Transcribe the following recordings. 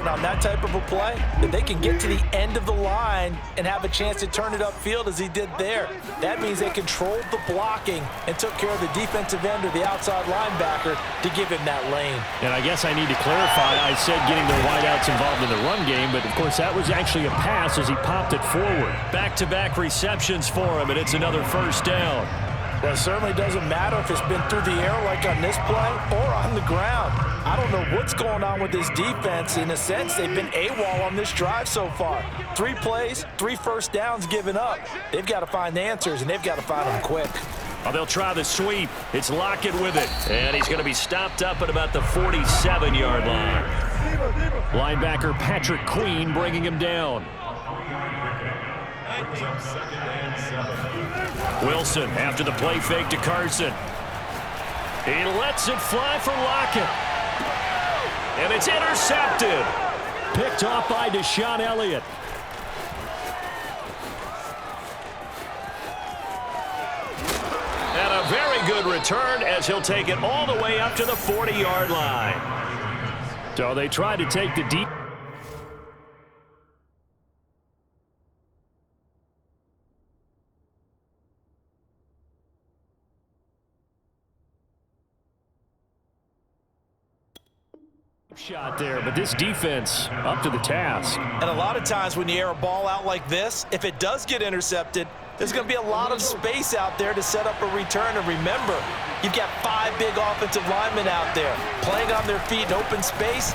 On that type of a play, that they can get to the end of the line and have a chance to turn it upfield as he did there. That means they controlled the blocking and took care of the defensive end or the outside linebacker to give him that lane. And I guess I need to clarify, I said getting their wideouts involved in the run game, but of course that was actually a pass as he popped it forward. Back-to-back receptions for him, and it's another first down. Well, it certainly doesn't matter if it's been through the air like on this play or on the ground. I don't know what's going on with this defense. In a sense, they've been AWOL on this drive so far. 3 plays, 3 first downs given up. They've got to find the answers, and they've got to find them quick. Oh, they'll try the sweep. It's Lockett with it. And he's going to be stopped up at about the 47-yard line. Linebacker Patrick Queen bringing him down. Wilson after the play fake to Carson. He lets it fly for Lockett. And it's intercepted. Picked off by Deshaun Elliott. And a very good return as he'll take it all the way up to the 40-yard line. So they tried to take the deep. Shot there, but this defense up to the task. And a lot of times when you air a ball out like this, if it does get intercepted, there's going to be a lot of space out there to set up a return. And remember, you've got 5 big offensive linemen out there playing on their feet in open space.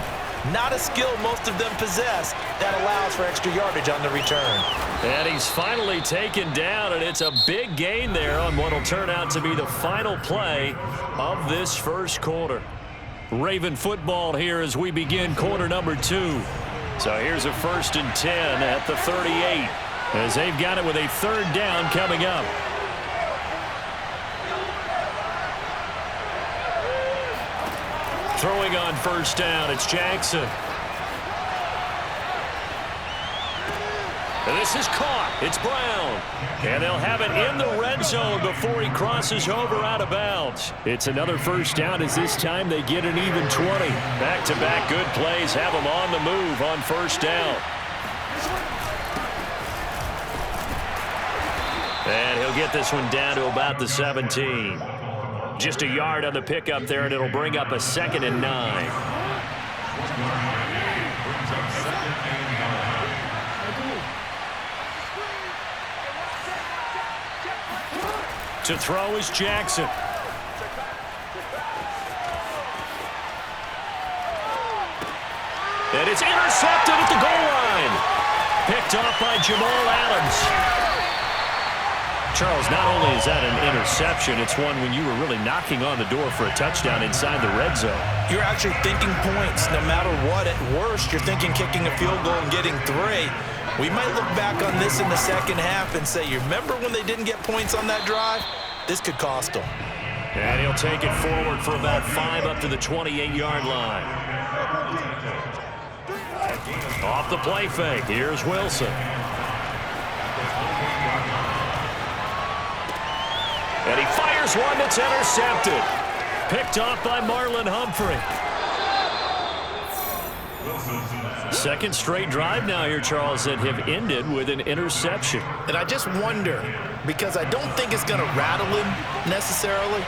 Not a skill most of them possess that allows for extra yardage on the return. And he's finally taken down, and it's a big gain there on what will turn out to be the final play of this first quarter. Raven football here as we begin quarter number 2. So here's a 1st and 10 at the 38 as they've got it with a 3rd down coming up. Throwing on 1st down, it's Jackson. And this is caught. It's Brown. And they'll have it in the red zone before he crosses over out of bounds. It's another 1st down as this time they get an even 20. Back-to-back good plays have them on the move on 1st down. And he'll get this one down to about the 17. Just a yard on the pickup there, and it'll bring up a 2nd and 9. To throw is Jackson. And it's intercepted at the goal line. Picked off by Jamal Adams. Charles, not only is that an interception, it's one when you were really knocking on the door for a touchdown inside the red zone. You're actually thinking points no matter what. At worst, you're thinking kicking a field goal and getting 3. We might look back on this in the second half and say, you remember when they didn't get points on that drive? This could cost them. And he'll take it forward for about 5 up to the 28-yard line. Off the play fake, here's Wilson. And he fires one that's intercepted. Picked off by Marlon Humphrey. 2nd straight drive now here, Charles, that have ended with an interception. And I just wonder, because I don't think it's going to rattle him necessarily,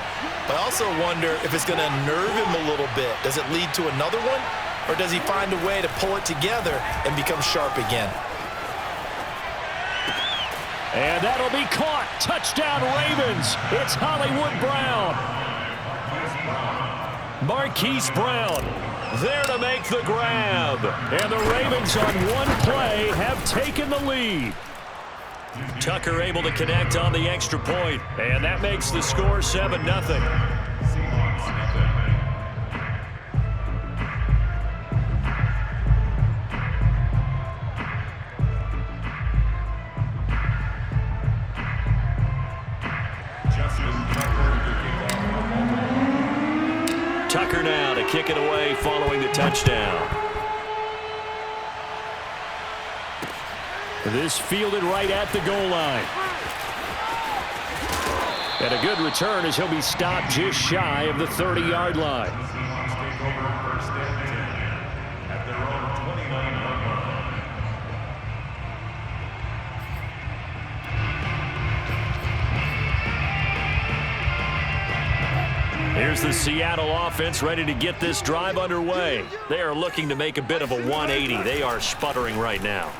but I also wonder if it's going to nerve him a little bit. Does it lead to another one, or does he find a way to pull it together and become sharp again? And that'll be caught. Touchdown, Ravens. It's Hollywood Brown. Marquise Brown there to make the grab. And the Ravens on one play have taken the lead. Tucker able to connect on the extra point. And that makes the score 7-0. Tucker now to kick it away following the touchdown. This fielded right at the goal line. And a good return as he'll be stopped just shy of the 30-yard line. Here's the Seattle offense ready to get this drive underway. They are looking to make a bit of a 180. They are sputtering right now.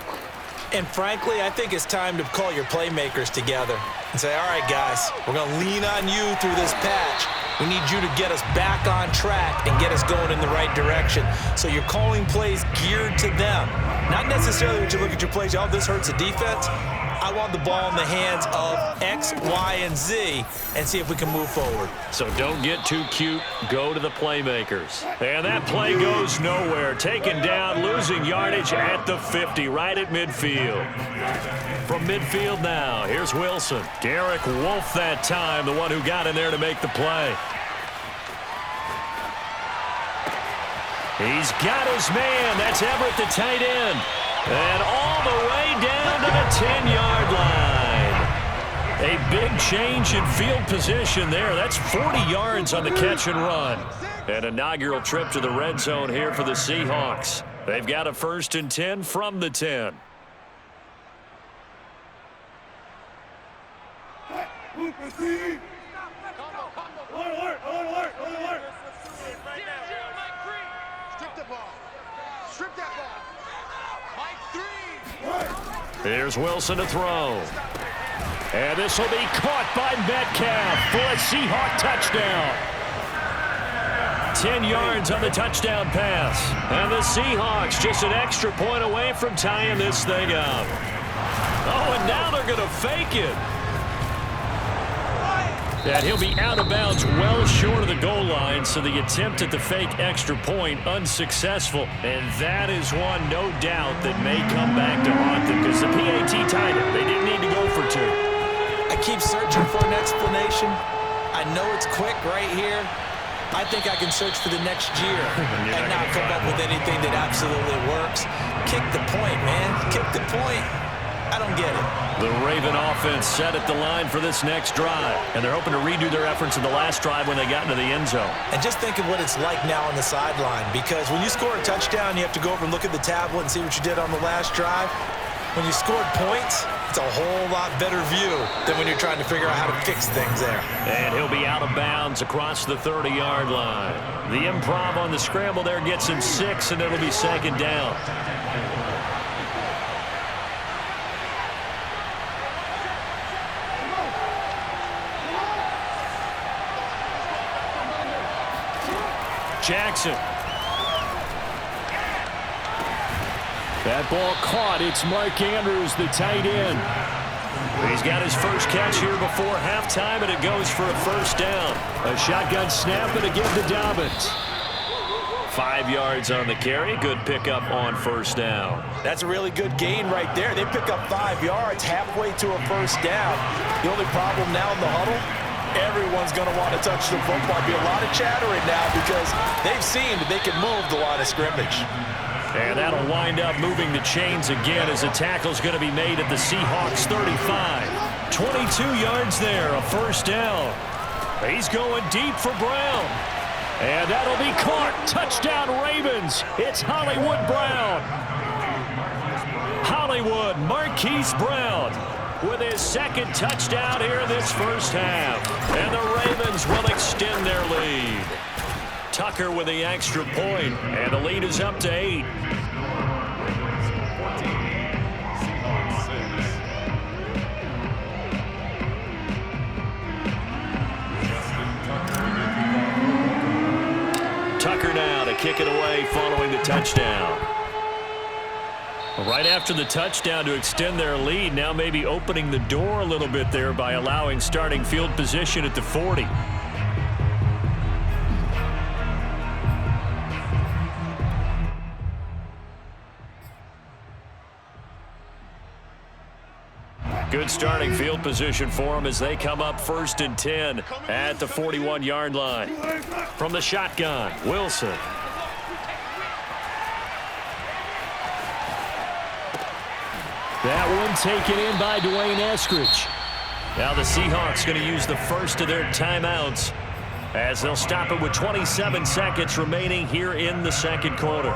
And frankly, I think it's time to call your playmakers together and say, all right, guys, we're going to lean on you through this patch. We need you to get us back on track and get us going in the right direction. So you're calling plays geared to them. Not necessarily when you look at your plays, oh, this hurts the defense. I want the ball in the hands of X, Y, and Z and see if we can move forward. So don't get too cute. Go to the playmakers. And that play goes nowhere. Taken down, losing yardage at the 50, right at midfield. From midfield now, here's Wilson. Derek Wolfe that time, the one who got in there to make the play. He's got his man. That's Everett, the tight end. And all the way down to the 10-yard line. A big change in field position there. That's 40 yards on the catch and run. An inaugural trip to the red zone here for the Seahawks. They've got a 1st and 10 from the 10. Here's Wilson to throw. And this will be caught by Metcalf for a Seahawk touchdown. 10 yards on the touchdown pass. And the Seahawks just an extra point away from tying this thing up. Oh, and now they're going to fake it. And he'll be out of bounds well short of the goal line, so the attempt at the fake extra point unsuccessful. And that is one, no doubt, that may come back to haunt them because the PAT tied it. They didn't need to go for 2. I keep searching for an explanation. I know it's quick right here. I think I can search for the next year and not come up with anything that absolutely works. Kick the point, man. Kick the point. I don't get it. The Raven offense set at the line for this next drive, and they're hoping to redo their efforts in the last drive when they got into the end zone. And just think of what it's like now on the sideline, because when you score a touchdown, you have to go over and look at the tablet and see what you did on the last drive. When you scored points, it's a whole lot better view than when you're trying to figure out how to fix things there. And he'll be out of bounds across the 30-yard line. The improv on the scramble there gets him 6, and it'll be 2nd down. Jackson. That ball caught. It's Mark Andrews, the tight end. He's got his first catch here before halftime, and it goes for a 1st down. A shotgun snap and again to Dobbins. 5 yards on the carry. Good pickup on 1st down. That's a really good gain right there. They pick up 5 yards halfway to a 1st down. The only problem now in the huddle, everyone's going to want to touch the football. There'll be a lot of chattering now because they've seen that they can move the line of scrimmage. And that'll wind up moving the chains again as a tackle's going to be made at the Seahawks 35. 22 yards there, a 1st down. He's going deep for Brown. And that'll be caught. Touchdown Ravens. It's Hollywood Brown. Hollywood, Marquise Brown, with his 2nd touchdown here in this 1st half. And the Ravens will extend their lead. Tucker with the extra point, and the lead is up to 8. Tucker now to kick it away following the touchdown. Right after the touchdown to extend their lead, now maybe opening the door a little bit there by allowing starting field position at the 40. Good starting field position for them as they come up 1st and 10 at the 41-yard line. From the shotgun, Wilson. That one taken in by Dwayne Eskridge. Now the Seahawks going to use the first of their timeouts as they'll stop it with 27 seconds remaining here in the 2nd quarter.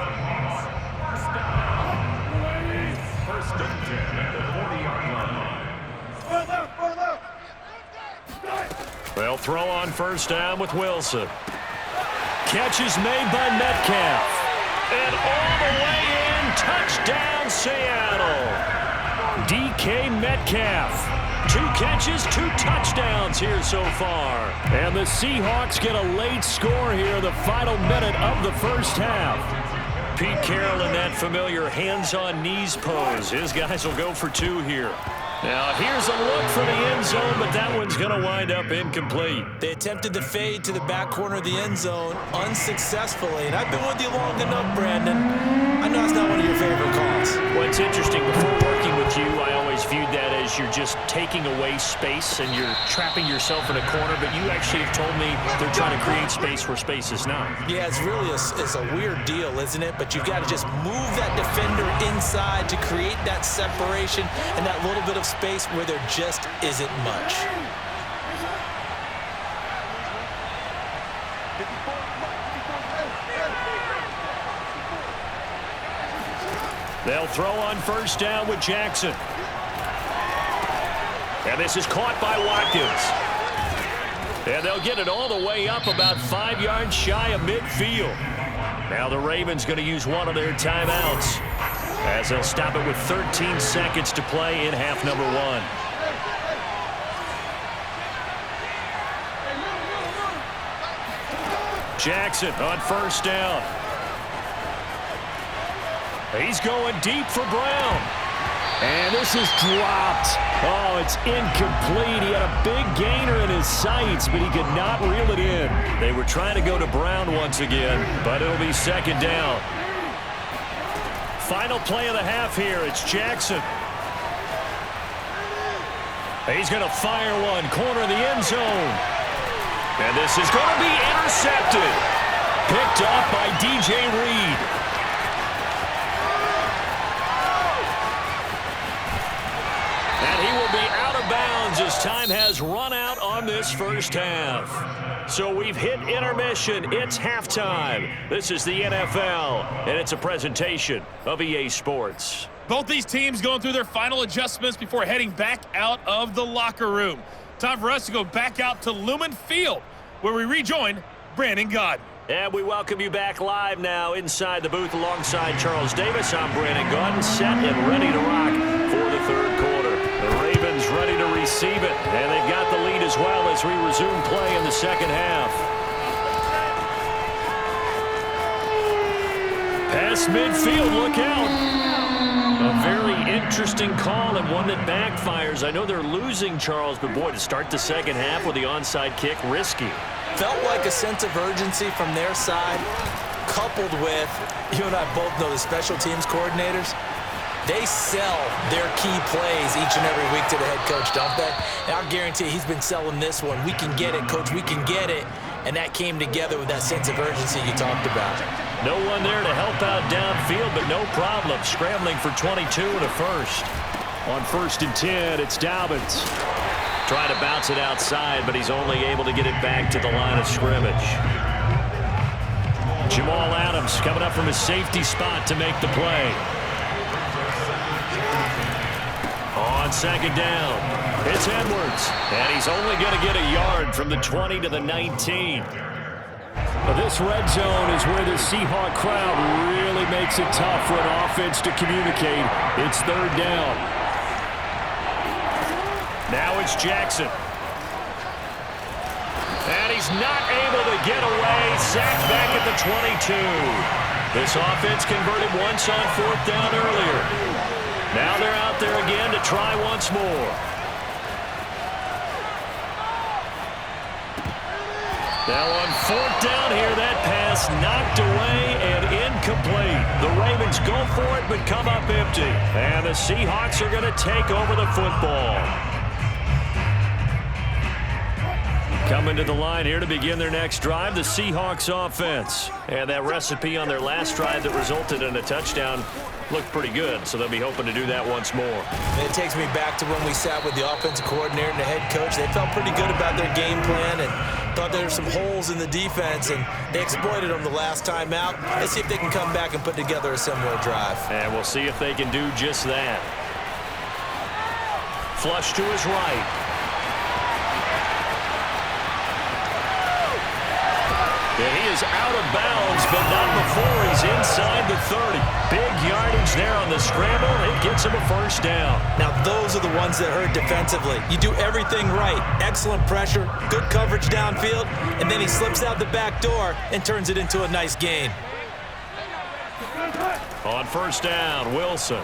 They'll throw on 1st down with Wilson. catch is made by Metcalf. And all the way in, touchdown Seattle. DK Metcalf. 2 catches, 2 touchdowns here so far. And the Seahawks get a late score here in the final minute of the first half. Pete Carroll in that familiar hands-on-knees pose. His guys will go for 2 here. Now, here's a look for the end zone, but that one's going to wind up incomplete. They attempted the fade to the back corner of the end zone unsuccessfully. And I've been with you long enough, Brandon. I know it's not one of your favorite calls. Well, it's interesting. Before working with you, I always viewed that as you're just taking away space and you're trapping yourself in a corner. But you actually have told me they're trying to create space where space is not. Yeah, it's really a weird deal, isn't it? But you've got to just move that defender inside to create that separation and that little bit of space where there just isn't much. They'll throw on first down with Jackson. And this is caught by Watkins. And they'll get it all the way up about 5 yards shy of midfield. Now the Ravens going to use one of their timeouts as they'll stop it with 13 seconds to play in half number 1. Jackson on first down. He's going deep for Brown. And this is dropped. Oh, it's incomplete. He had a big gainer in his sights, but he could not reel it in. They were trying to go to Brown once again, but it'll be second down. Final play of the half here. It's Jackson. He's going to fire one. Corner of the end zone. And this is going to be intercepted. Picked off by DJ Reed. And he will be out of bounds as time has run out on this first half. So we've hit intermission. It's halftime. This is the NFL, and it's a presentation of EA Sports. Both these teams going through their final adjustments before heading back out of the locker room. Time for us to go back out to Lumen Field, where we rejoin Brandon Gaudin. And we welcome you back live now inside the booth alongside Charles Davis. I'm Brandon Gaudin, set and ready to rock for the third quarter. The Ravens ready to receive it, and they've got the lead as well as we resume play in the second half. Past midfield, look out. A very interesting call and one that backfires. I know they're losing, Charles, but boy, to start the second half with the onside kick, risky. Felt like a sense of urgency from their side, coupled with, you and I both know the special teams coordinators, they sell their key plays each and every week to the head coach, don't they? And I'll guarantee he's been selling this one. We can get it, coach, we can get it. And that came together with that sense of urgency you talked about. No one there to help out downfield, but no problem. Scrambling for 22 and a first. On 1st and 10, it's Dobbins. Trying to bounce it outside, but he's only able to get it back to the line of scrimmage. Jamal Adams coming up from his safety spot to make the play. On second down, it's Edwards. And he's only going to get a yard from the 20 to the 19. This red zone is where the Seahawk crowd really makes it tough for an offense to communicate. It's third down. Now it's Jackson. And he's not able to get away. Sacked back at the 22. This offense converted once on fourth down earlier. Now they're out there again to try once more. Now on fourth down here, that pass knocked away and incomplete. The Ravens go for it but come up empty. And the Seahawks are going to take over the football. Coming to the line here to begin their next drive, the Seahawks offense. And that recipe on their last drive that resulted in a touchdown looked pretty good, so they'll be hoping to do that once more. And it takes me back to when we sat with the offensive coordinator and the head coach. They felt pretty good about their game plan and thought there were some holes in the defense, and they exploited them the last time out. Let's see if they can come back and put together a similar drive. And we'll see if they can do just that. Flush to his right. And he is out of bounds, but not before he's inside the 30. Big yardage there on the scramble. It gets him a first down. Now, those are the ones that hurt defensively. You do everything right. Excellent pressure, good coverage downfield, and then he slips out the back door and turns it into a nice gain. On first down, Wilson.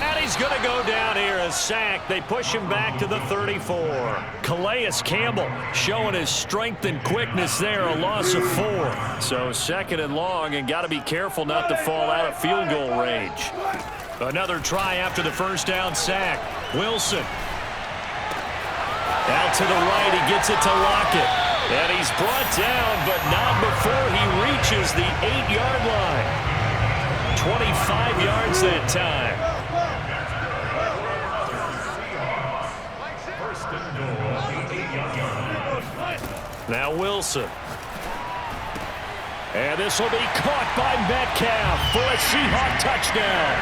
And he's going to go down here, a sack. They push him back to the 34. Calais Campbell showing his strength and quickness there, a loss of 4. So second and long, and got to be careful not to fall out of field goal range. Another try after the first down sack. Wilson. Out to the right, he gets it to Lockett. And he's brought down, but not before he reaches the 8-yard line. 25 yards that time. Now Wilson. And this will be caught by Metcalf for a Seahawk touchdown.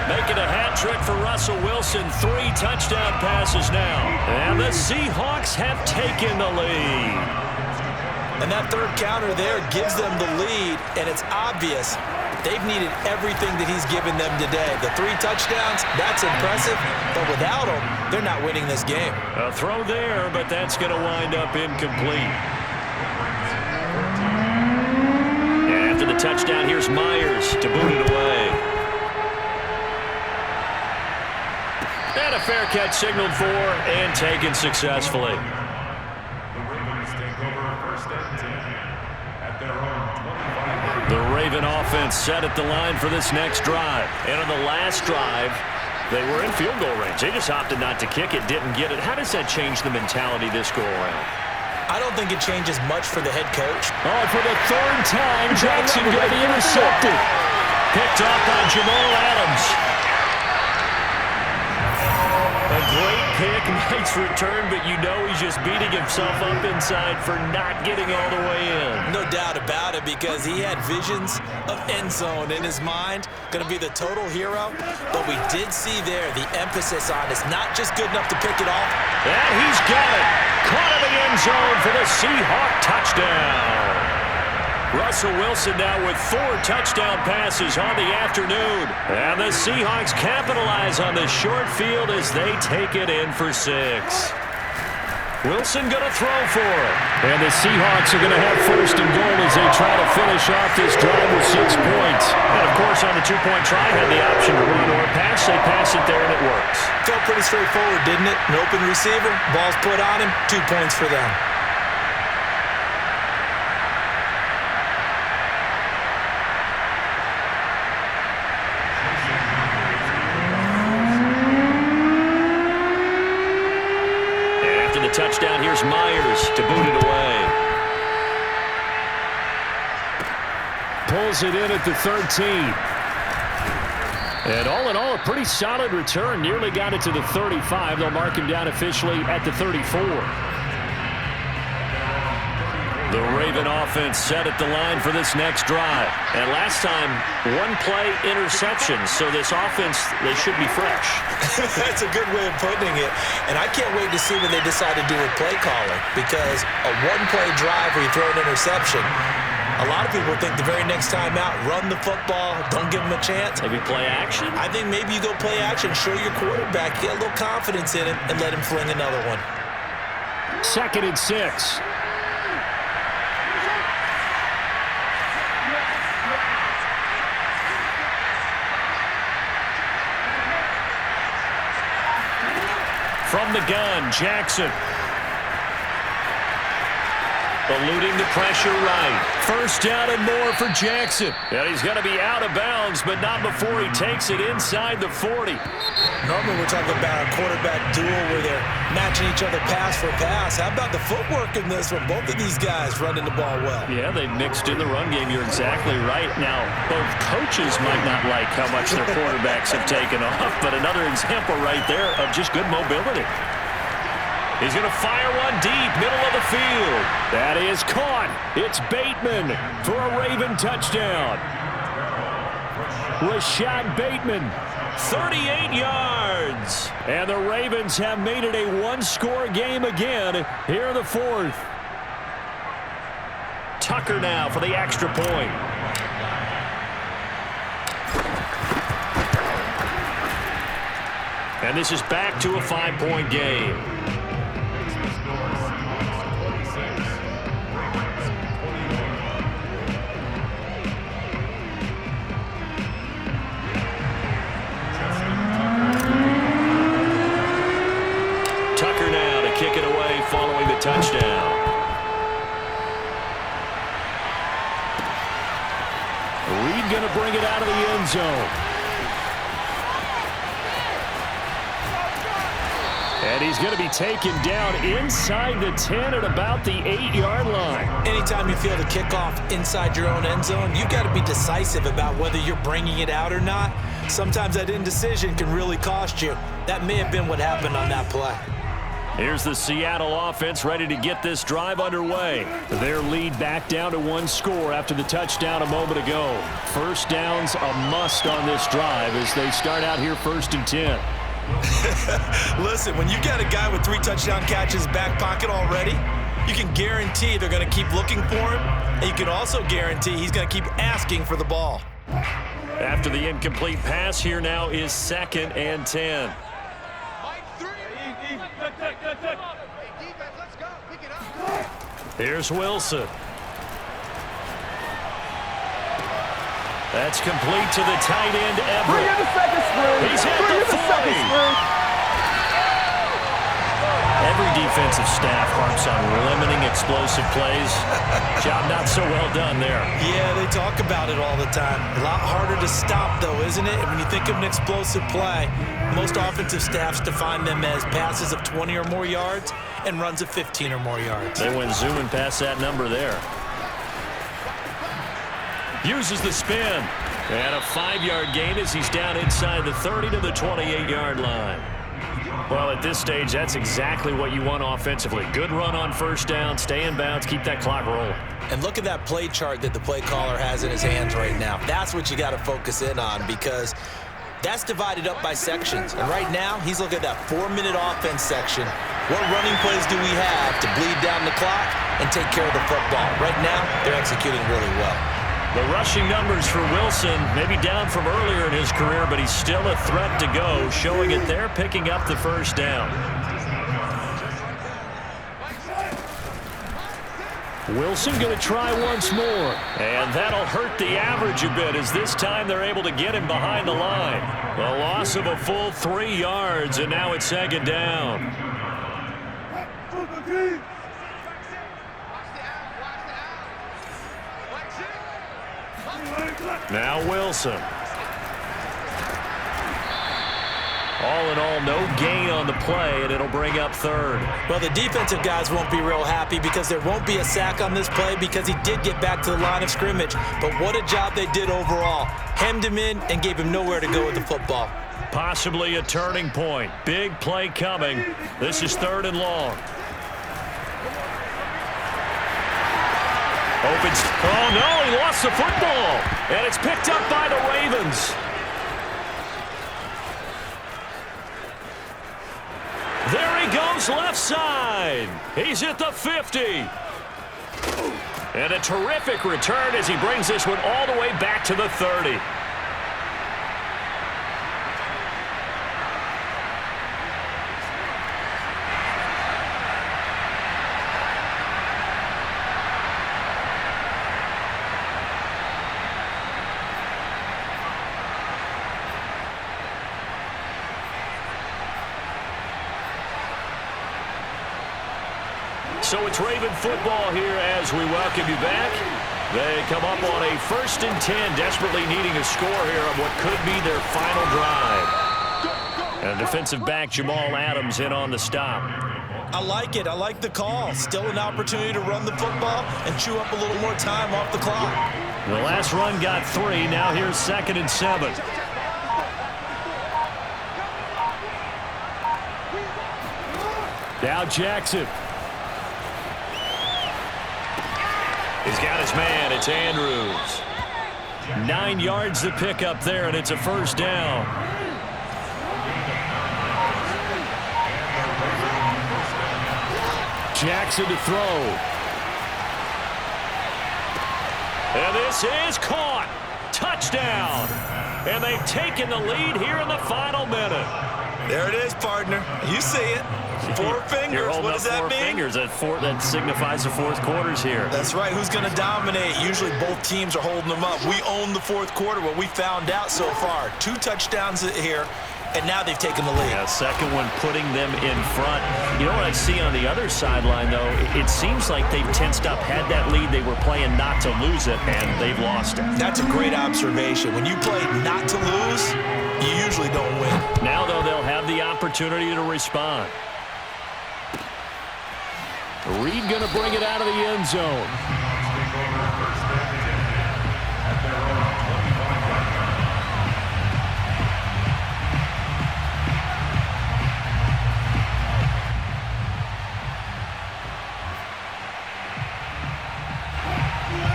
Making a hat trick for Russell Wilson. 3 touchdown passes now. And the Seahawks have taken the lead. And that third counter there gives them the lead, and it's obvious they've needed everything that he's given them today. The 3 touchdowns, that's impressive, but without him, they're not winning this game. A throw there, but that's going to wind up incomplete. And after the touchdown, here's Myers to boot it away. And a fair catch signaled for and taken successfully. The Raven offense set at the line for this next drive. And on the last drive, they were in field goal range. They just opted not to kick it, didn't get it. How does that change the mentality this go-around? I don't think it changes much for the head coach. Oh, for the third time, Jackson got intercepted. Picked off by Jamal Adams. A great pick, nice return, but you know he's just beating himself up inside for not getting all the way in. No doubt about it, because he had visions of end zone in his mind. Going to be the total hero. But we did see there the emphasis on it's not just good enough to pick it off. And he's got it. Caught in the end zone for the Seahawk touchdown. Russell Wilson now with 4 touchdown passes on the afternoon. And the Seahawks capitalize on the short field as they take it in for 6. Wilson going to throw for it. And the Seahawks are going to have first and goal as they try to finish off this drive with 6 points. And, of course, on the 2-point try, had the option to run or pass. They pass it there, and it works. Felt pretty straightforward, didn't it? An open receiver, ball's put on him, 2 points for them. Touchdown, here's Myers to boot it away. Pulls it in at the 13. And all in all, a pretty solid return. Nearly got it to the 35. They'll mark him down officially at the 34. The Raven offense set at the line for this next drive. And last time, 1-play interception. So this offense, they should be fresh. That's a good way of putting it. And I can't wait to see what they decide to do with play calling, because a 1-play drive where you throw an interception, a lot of people think the very next time out, run the football, don't give them a chance. Maybe play action? I think maybe you go play action, show your quarterback, get a little confidence in him, and let him fling another one. 2nd and 6. From the gun, Jackson. Eluding the pressure right. First down and more for Jackson. And he's going to be out of bounds, but not before he takes it inside the 40. Normally we're talking about a quarterback duel where they're matching each other pass for pass. How about the footwork in this one? Both of these guys running the ball well. Yeah, they mixed in the run game. You're exactly right. Now, both coaches might not like how much their quarterbacks have taken off, but another example right there of just good mobility. He's going to fire one deep, middle of the field. That is caught. It's Bateman for a Raven touchdown. Rashad Bateman, 38 yards. And the Ravens have made it a 1-score game again here in the 4th. Tucker now for the extra point. And this is back to a 5-point game. Tucker now to kick it away following the touchdown. Reed going to bring it out of the end zone. And he's going to be taken down inside the 10 at about the 8-yard line. Anytime you feel the kickoff inside your own end zone, you've got to be decisive about whether you're bringing it out or not. Sometimes that indecision can really cost you. That may have been what happened on that play. Here's the Seattle offense ready to get this drive underway. Their lead back down to 1 score after the touchdown a moment ago. First down's a must on this drive as they start out here 1st and 10. Listen, when you got a guy with 3 touchdown catches back pocket already, you can guarantee they're going to keep looking for him, and you can also guarantee he's going to keep asking for the ball. After the incomplete pass, here now is 2nd and 10. Here's Wilson. That's complete to the tight end, Everett. He's at the 40. Every defensive staff harps on limiting explosive plays. Job not so well done there. Yeah, they talk about it all the time. A lot harder to stop, though, isn't it? When you think of an explosive play, most offensive staffs define them as passes of 20 or more yards and runs of 15 or more yards. They went zooming past that number there. Uses the spin. And a 5-yard gain as he's down inside the 30 to the 28-yard line. Well, at this stage, that's exactly what you want offensively. Good run on first down, stay in bounds, keep that clock rolling. And look at that play chart that the play caller has in his hands right now. That's what you got to focus in on because that's divided up by sections. And right now, he's looking at that 4-minute offense section. What running plays do we have to bleed down the clock and take care of the football? Right now, they're executing really well. The rushing numbers for Wilson, maybe down from earlier in his career, but he's still a threat to go, showing it there, picking up the first down. Wilson going to try once more. And that'll hurt the average a bit as this time they're able to get him behind the line. The loss of a full 3 yards, and now it's 2nd down. Now Wilson. All in all, no gain on the play, and it'll bring up 3rd. Well, the defensive guys won't be real happy because there won't be a sack on this play because he did get back to the line of scrimmage. But what a job they did overall. Hemmed him in and gave him nowhere to go with the football. Possibly a turning point. Big play coming. This is 3rd and long. Opens. Oh, no, he lost the football. And it's picked up by the Ravens. There he goes left side. He's at the 50. And a terrific return as he brings this one all the way back to the 30. So it's Raven football here as we welcome you back. They come up on a 1st and 10, desperately needing a score here on what could be their final drive. And defensive back Jamal Adams in on the stop. I like it. I like the call. Still an opportunity to run the football and chew up a little more time off the clock. The last run got 3. Now here's 2nd and 7. Now Jackson. He's got his man. It's Andrews. 9 yards to pick up there, and it's a 1st down. Jackson to throw. And this is caught. Touchdown. And they've taken the lead here in the final minute. There it is, partner. You see it. 4 fingers. What does that mean? 4 fingers. That signifies the fourth quarter's here. That's right. Who's going to dominate? Usually both teams are holding them up. We own the fourth quarter, what we found out so far. 2 touchdowns here, and now they've taken the lead. Yeah, second one putting them in front. You know what I see on the other sideline, though? It seems like they've tensed up, had that lead. They were playing not to lose it, and they've lost it. That's a great observation. When you play not to lose, you usually don't win. Now, though, they'll have the opportunity to respond. Reed going to bring it out of the end zone.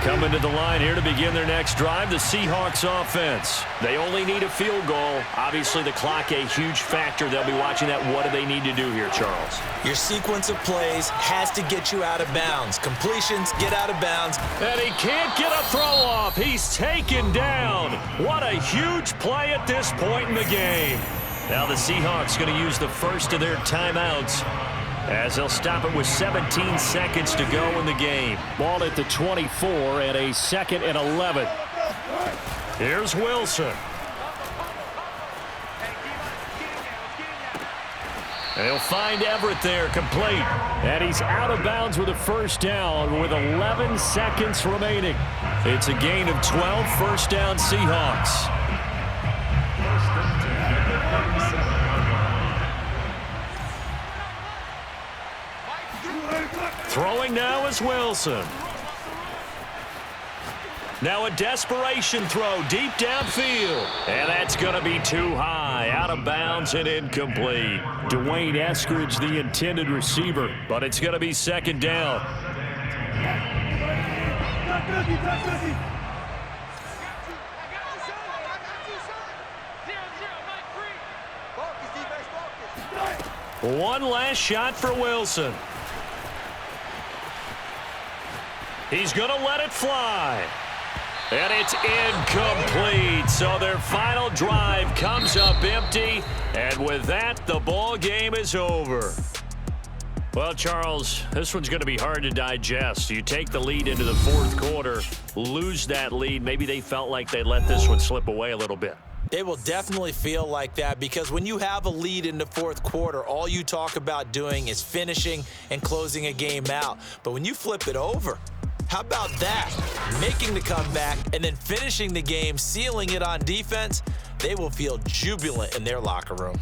Coming to the line here to begin their next drive, the Seahawks offense. They only need a field goal. Obviously, the clock a huge factor. They'll be watching that. What do they need to do here, Charles? Your sequence of plays has to get you out of bounds. Completions, get out of bounds. And he can't get a throw off. He's taken down. What a huge play at this point in the game. Now the Seahawks going to use the first of their timeouts, as they'll stop it with 17 seconds to go in the game. Ball at the 24 and a 2nd and 11. Here's Wilson. They'll find Everett there, complete. And he's out of bounds with a first down with 11 seconds remaining. It's a gain of 12, first down Seahawks. Throwing now is Wilson. Now a desperation throw deep downfield. And that's going to be too high. Out of bounds and incomplete. Dwayne Eskridge, the intended receiver. But it's going to be second down. One last shot for Wilson. He's going to let it fly. And it's incomplete. So their final drive comes up empty. And with that, the ball game is over. Well, Charles, this one's going to be hard to digest. You take the lead into the fourth quarter, lose that lead. Maybe they felt like they let this one slip away a little bit. They will definitely feel like that, because when you have a lead in the fourth quarter, all you talk about doing is finishing and closing a game out. But when you flip it over, how about that? Making the comeback and then finishing the game, sealing it on defense, they will feel jubilant in their locker room.